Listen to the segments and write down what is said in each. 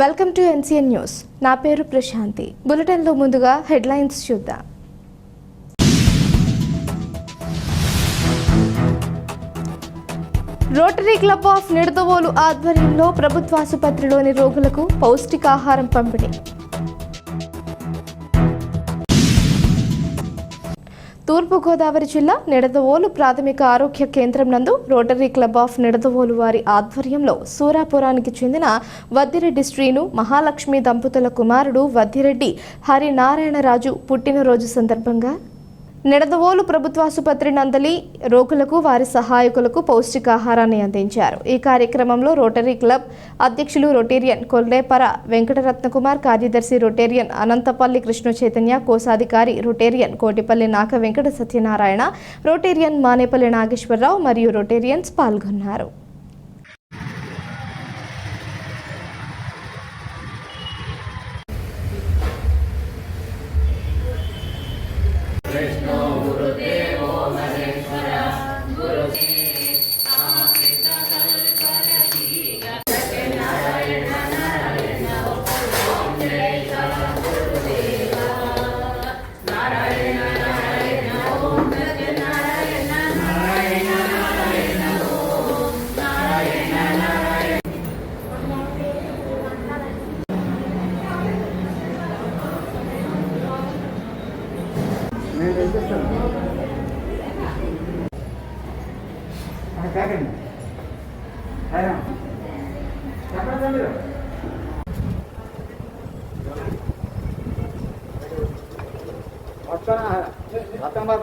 Welcome to NCN news. నా పేరు ప్రశాంతి. బులెటిన్లో ముందుగా హెడ్లైన్స్ చూద్దాం. రోటరీ క్లబ్ ఆఫ్ నిడదవోలు ఆధ్వర్యంలో ప్రభుత్వ ఆసుపత్రిలోని రోగులకు పౌష్టికాహారం పంపిణీ. తూర్పుగోదావరి జిల్లా నిడదవోలు ప్రాథమిక ఆరోగ్య కేంద్రం నందు రోటరీ క్లబ్ ఆఫ్ నిడదవోలు వారి ఆధ్వర్యంలో సూరాపురానికి చెందిన వద్దిరెడ్డి శ్రీను మహాలక్ష్మి దంపతుల కుమారుడు వద్దిరెడ్డి హరినారాయణరాజు పుట్టినరోజు సందర్భంగా నిడదవోలు ప్రభుత్వాసుపత్రి నందలి రోగులకు వారి సహాయకులకు పౌష్టికాహారాన్ని అందించారు. ఈ కార్యక్రమంలో రోటరీ క్లబ్ అధ్యక్షులు రొటేరియన్ కొల్లేపర వెంకటరత్నకుమార్, కార్యదర్శి రొటేరియన్ అనంతపల్లి కృష్ణ చైతన్య, కోశాధికారి రొటేరియన్ కోటిపల్లి నాక వెంకట సత్యనారాయణ, రొటేరియన్ మానేపల్లి నాగేశ్వరరావు మరియు రొటేరియన్స్ పాల్గొన్నారు.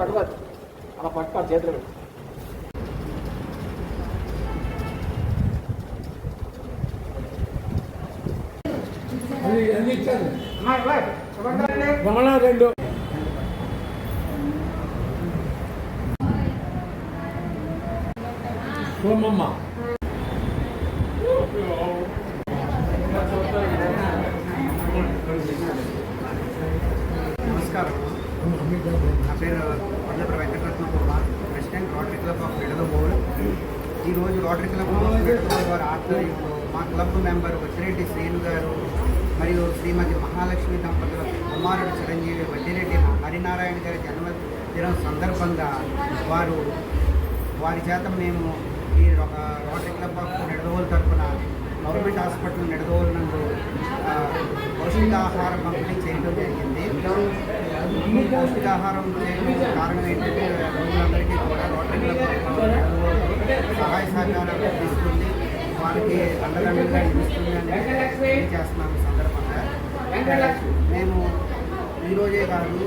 పట్టుకోదు అలా పట్టుకోవాలి చేతులు రెండు సోమమ్మ నమస్కారం. నా పేరు Kollepara Venkataratnakumar, president Rotary club of Nidadavolu. ఈరోజు రోటరీ క్లబ్ ఆఫ్ నిడదవోలు వారి ఆధ్వర్యంలో మా క్లబ్ మెంబర్ వద్దిరెడ్డి శ్రీను గారు మరియు శ్రీమతి మహాలక్ష్మి దంపతుల కుమారుడు చిరంజీవి వద్దిరెడ్డి హరినారాయణ గారి జన్మదినం సందర్భంగా వారి చేత మేము ఈ రోటరీ క్లబ్ ఆఫ్ నిడదవోలు తరఫున గవర్నమెంట్ హాస్పిటల్ నిడదవోలు నందు పౌష్టికాహారం పంపిణీ చేయడం జరిగింది. ఈ పౌష్టికాహారం చేయడం కారణం ఏంటంటే రోగులందరికీ కూడా రోటరీ క్లబ్ సహాయ సహకారాలు ఇస్తుంది, వాళ్ళకి అండదండలుగా నిలుస్తుంది అని చేస్తున్నాము. సందర్భంగా మేము ఈరోజే కాదు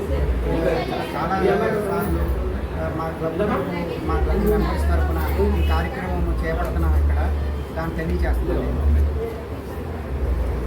చాలా సార్లు మా క్లబ్ మెంబర్స్ తరఫున ఈ కార్యక్రమం చేపడుతున్నాం. ఇక్కడ దాన్ని తెలియజేస్తున్నాం.